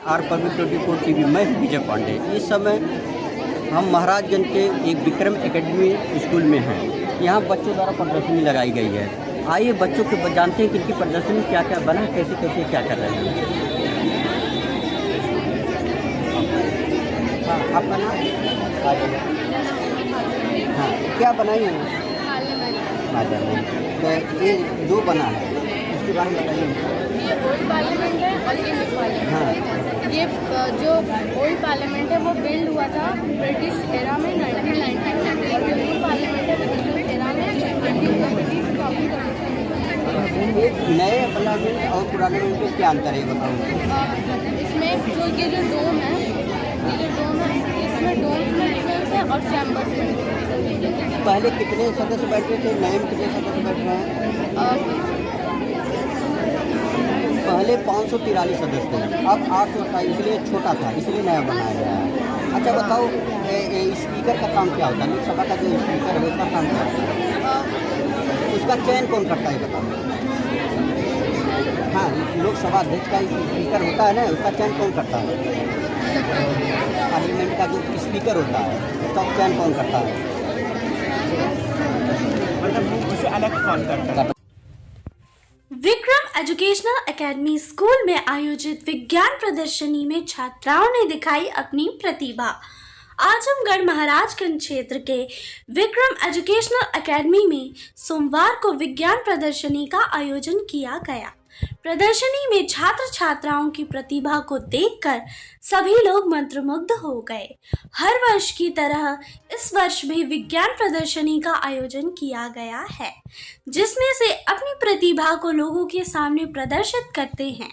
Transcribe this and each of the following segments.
Are public 24 TV. मैं हूं विजय पांडे। इस समय हम महाराजगंज के एक विक्रम एकेडमी स्कूल में हैं। यहाँ बच्चों द्वारा प्रदर्शनी लगाई गई है। आइए बच्चों को जानते हैं कि इनकी प्रदर्शनी क्या क्या बना, कैसे कैसे क्या कर रहे हैं। हाँ, आपका नाम? हाँ, क्या बनाई है? तो ये दो बना है, इसके बारे में बताइए। ये ओल्ड पार्लियामेंट है और ये न्यू पार्लियामेंट है। हाँ, ये जो ओल्ड पार्लियामेंट है वो बिल्ड हुआ था ब्रिटिश एरा में 1919 और जो न्यू पार्लियामेंट है ब्रिटिश एरा में 2020। ये नए पार्लियामेंट और पुराने में क्या अंतर है बताओ। इसमें जो डोम है, इसमें डोम्स में डिफरेंस है और चैम्बर्स में डिफरेंस है। पहले कितने सदस्य बैठे थे, नए में कितने सदस्य बैठ रहे हैं? पहले 543 सदस्य थे, अब 827, इसलिए छोटा था, इसलिए नया बनाया गया है। अच्छा बताओ, स्पीकर का काम क्या होता है? लोकसभा का जो स्पीकर है उसका काम क्या होता है? उसका चयन कौन करता है बताओ। हाँ, लोकसभा अध्यक्ष का स्पीकर होता है ना, उसका चयन कौन करता है? पार्लियामेंट का जो स्पीकर होता है उसका चयन कौन करता है? मतलब उसे अलग कौन करता है? विक्रम एजुकेशनल एकेडमी स्कूल में आयोजित विज्ञान प्रदर्शनी में छात्राओं ने दिखाई अपनी प्रतिभा। आजमगढ़ महाराजगंज क्षेत्र के विक्रम एजुकेशनल एकेडमी में सोमवार को विज्ञान प्रदर्शनी का आयोजन किया गया। प्रदर्शनी में छात्र छात्राओं की प्रतिभा को देखकर सभी लोग मंत्रमुग्ध हो गए। हर वर्ष की तरह इस वर्ष भी विज्ञान प्रदर्शनी का आयोजन किया गया है, जिसमें से अपनी प्रतिभा को लोगों के सामने प्रदर्शित करते हैं।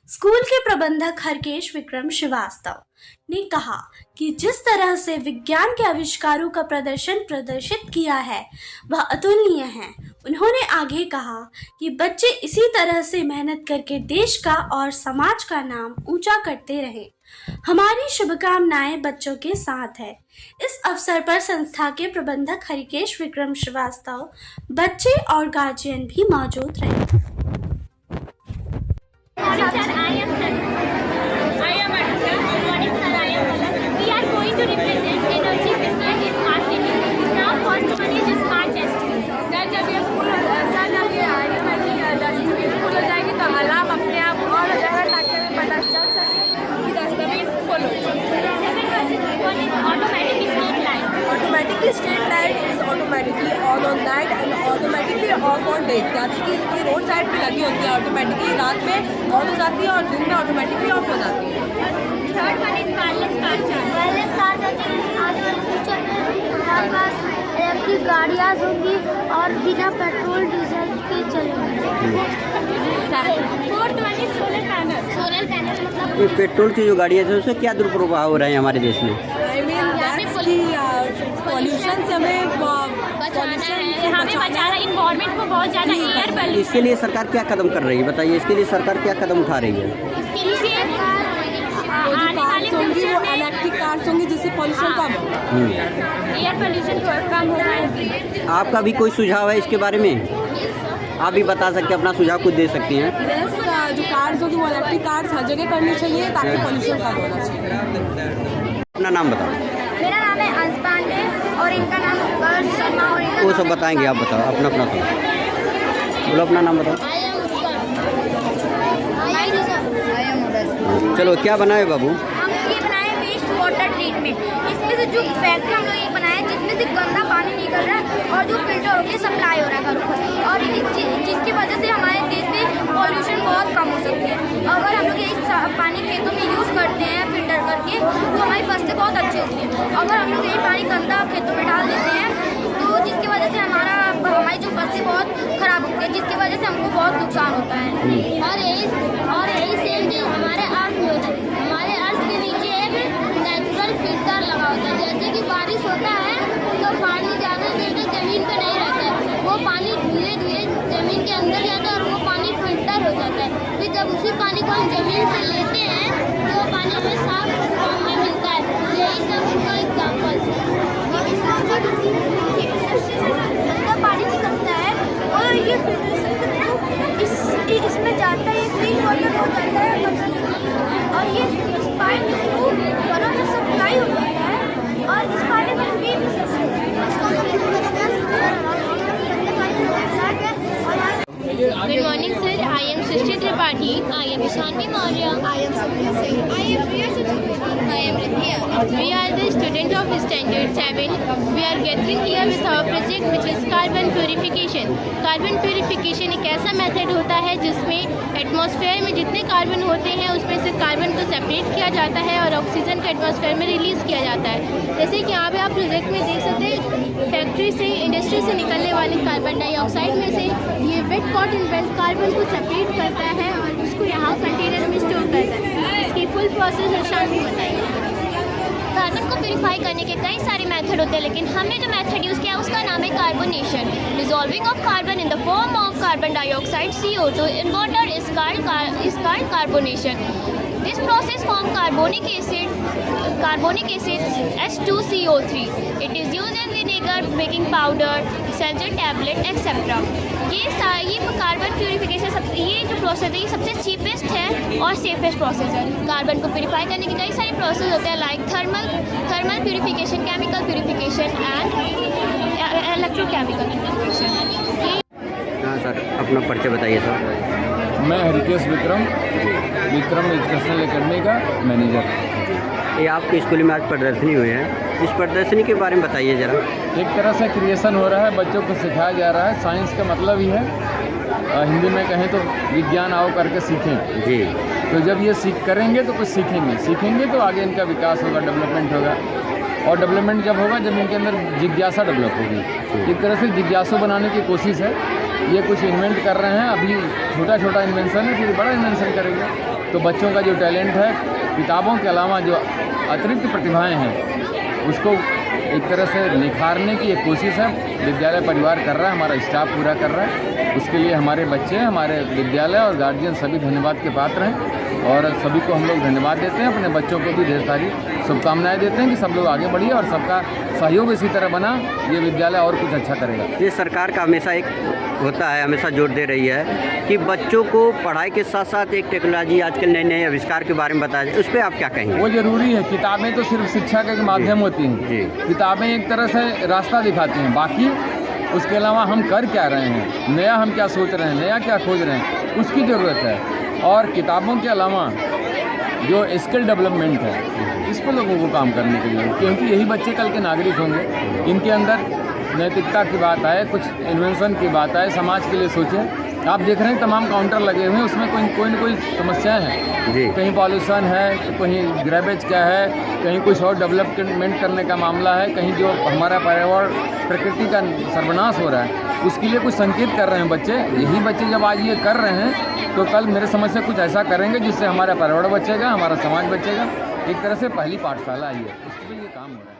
स्कूल के प्रबंधक हरकेश विक्रम श्रीवास्तव ने कहा कि जिस तरह से विज्ञान के आविष्कारों का प्रदर्शन प्रदर्शित किया है वह अतुलनीय है। उन्होंने आगे कहा कि बच्चे इसी तरह से मेहनत करके देश का और समाज का नाम ऊंचा करते रहें। हमारी शुभकामनाएं बच्चों के साथ है। इस अवसर पर संस्था के प्रबंधक हरकेश विक्रम श्रीवास्तव, बच्चे और गार्जियन भी मौजूद रहे। Automatically state light is automatically on night and automatically off on day। यानी कि इसकी रोड साइड पे लगी होती है, ऑटोमेटिकली रात में ऑन हो जाती है और दिन में ऑटोमेटिकली ऑफ हो जाती है। Third one is wireless car charge. Wireless car charging आने वाले फ्यूचर में हमारे पास इलेक्ट्रिक गाड़ियाँ होंगी और बिना पेट्रोल डीजल के चलेंगी। Fourth one is solar panel. Solar panel मतलब ये पेट्रोल की जो गाड़ियाँ हैं उससे क्या दुष्प्रभाव हो रहे हैं हमारे देश में? आई मीन पॉल्यूशन से हमें बचाना, इन्वायरमेंट को बहुत ज़्यादा एयर पोल्यूशन। इसके लिए सरकार क्या कदम कर रही है बताइए? इसके लिए सरकार क्या कदम उठा रही है? इलेक्ट्रिक कार्स होंगी जिससे पॉल्यूशन कम होगा, एयर पोल्यूशन कम होगा। आपका भी कोई सुझाव है इसके बारे में? आप भी बता सकते हैं, अपना सुझाव खुद दे सकती हैं। जो कार्स होगी वो इलेक्ट्रिक कार्स हर जगह करनी चाहिए ताकि पॉल्यूशन कम होना चाहिए। अपना नाम बताओ। मेरा नाम है अंश पांडे और इनका नाम उत्कर्ष शर्मा और इनका वो सब बताएंगे, आप बताओ अपना अपना बोलो, अपना नाम बताओ। चलो, क्या बनाए बाबू? हम लोग ये बनाए वेस्ट वाटर ट्रीटमेंट। इसमें से जो फैक्ट्री हम लोग ये बनाए जिसमें से गंदा पानी निकल रहा है और जो फिल्टर होकर सप्लाई हो रहा है घरों पर, और जिसकी वजह से हमारे देश में पॉल्यूशन बहुत कम हो सकती है। अगर हम लोग यही पानी खेतों में यूज़ करते हैं फिल्टर करके तो हमारी फसलें बहुत अच्छी होती हैं। अगर हम लोग यही पानी गंदा खेतों में डाल देते हैं तो जिसकी वजह से हमारी जो फसलें बहुत ख़राब होती है, जिसकी वजह से हमको बहुत नुकसान होता है। और यही सेम चीज़ हमारे अर्थ में होता है। हमारे अर्थ के नीचे एक नेचुरल फिल्टर लगा होता है। जैसे कि बारिश होता है तो पानी ज़्यादा देर तक ज़मीन पर नहीं रहता है, वो पानी धीरे धीरे ज़मीन के अंदर जाता है और वो पानी फिल्टर हो जाता है। फिर जब उसी पानी को हम ज़मीन से लेते हैं तो वो पानी हमें साफ फॉर्म में मिलता है। यही सब उसका एग्जाम्पल है। We are the student of Standard 7. We are gathering here with our project which is carbon purification. Carbon purification एक ऐसा मेथड होता है जिसमें एटमॉस्फेयर में जितने कार्बन होते हैं उसमें से कार्बन को सेपरेट किया जाता है और ऑक्सीजन को एटमॉस्फेयर में रिलीज़ किया जाता है। जैसे कि यहाँ पे आप प्रोजेक्ट में देख सकते हैं, फैक्ट्री से इंडस्ट्री से निकलने वाली कार्बन डाइऑक्साइड में से ये वेट कॉटन बेल्ट कार्बन को सेपरेट करता है और उसको यहाँ कंटेनर में स्टोर करता है। इसकी फुल प्रोसेस निशान भी बताएंगे। कार्बन को प्यूरिफाई करने के कई सारे मेथड होते हैं, लेकिन हमने जो मेथड यूज़ किया उसका नाम है carbonation. Dissolving of carbon in the form of carbon dioxide CO2 in water is called carbonation. This process form carbonic acid H2CO3. It is use in vinegar, baking powder, sensor tablet etcetera. ये carbon purification ये जो process है ये सबसे cheapest है और safest process है। Carbon को प्यूरिफाई करने के कई सारे प्रोसेस होते हैं, like thermal purification, chemical purification and electrochemical purification. हाँ सर, अपना परिचय बताइए सर। मैं हरिकेश विक्रम एजुकेशनल एकेडमी का मैनेजर। ये आपके स्कूल में आज प्रदर्शनी हुई है, इस प्रदर्शनी के बारे में बताइए ज़रा। एक तरह से क्रिएशन हो रहा है, बच्चों को सिखाया जा रहा है। साइंस का मतलब ही है, हिंदी में कहें तो विज्ञान आओ करके सीखें जी। तो जब ये करेंगे तो कुछ सीखेंगे तो आगे इनका विकास होगा, डेवलपमेंट होगा। और डेवलपमेंट जब होगा जब इनके अंदर जिज्ञासा डेवलप होगी। एक तरह से जिज्ञासु बनाने की कोशिश है। ये कुछ इन्वेंट कर रहे हैं, अभी छोटा इन्वेंशन है, फिर बड़ा इन्वेंशन करेंगे। तो बच्चों का जो टैलेंट है, किताबों के अलावा जो अतिरिक्त प्रतिभाएं हैं, उसको एक तरह से निखारने की एक कोशिश है विद्यालय परिवार कर रहा है, हमारा स्टाफ पूरा कर रहा है। उसके लिए हमारे बच्चे, हमारे विद्यालय और गार्जियन सभी धन्यवाद के पात्र हैं और सभी को हम लोग धन्यवाद देते हैं। अपने बच्चों को भी ढेर सारी शुभकामनाएं देते हैं कि सब लोग आगे बढ़िए और सबका सहयोग इसी तरह बना, ये विद्यालय और कुछ अच्छा करेगा। ये सरकार का हमेशा एक होता है, हमेशा जोर दे रही है कि बच्चों को पढ़ाई के साथ साथ एक टेक्नोलॉजी, आजकल नए आविष्कार के बारे में बताया जाए, उस पर आप क्या कहेंगे? वो ज़रूरी है। किताबें तो सिर्फ शिक्षा का एक माध्यम होती हैं। किताबें एक तरह से रास्ता दिखाती हैं, बाकी उसके अलावा हम कर क्या रहे हैं, नया हम क्या सोच रहे हैं, नया क्या खोज रहे हैं, उसकी ज़रूरत है। और किताबों के अलावा जो स्किल डेवलपमेंट है, इस पर लोगों को काम करने के लिए, क्योंकि यही बच्चे कल के नागरिक होंगे। इनके अंदर नैतिकता की बात आए, कुछ इन्वेंशन की बात आए, समाज के लिए सोचें। आप देख रहे हैं तमाम काउंटर लगे हुए हैं, उसमें कोई न कोई समस्याएं हैं। कहीं पॉल्यूशन है, कहीं ग्रेवेज क्या है, कहीं कुछ और डेवलपमेंट करने का मामला है, कहीं जो हमारा पर्यावरण प्रकृति का सर्वनाश हो रहा है, उसके लिए कुछ संकेत कर रहे हैं बच्चे। यही बच्चे जब आज ये कर रहे हैं तो कल मेरे समझ से कुछ ऐसा करेंगे जिससे हमारा पर्यावरण बचेगा, हमारा समाज बचेगा। एक तरह से पहली पाठशाला आई है, उस पर ये काम हो रहा है।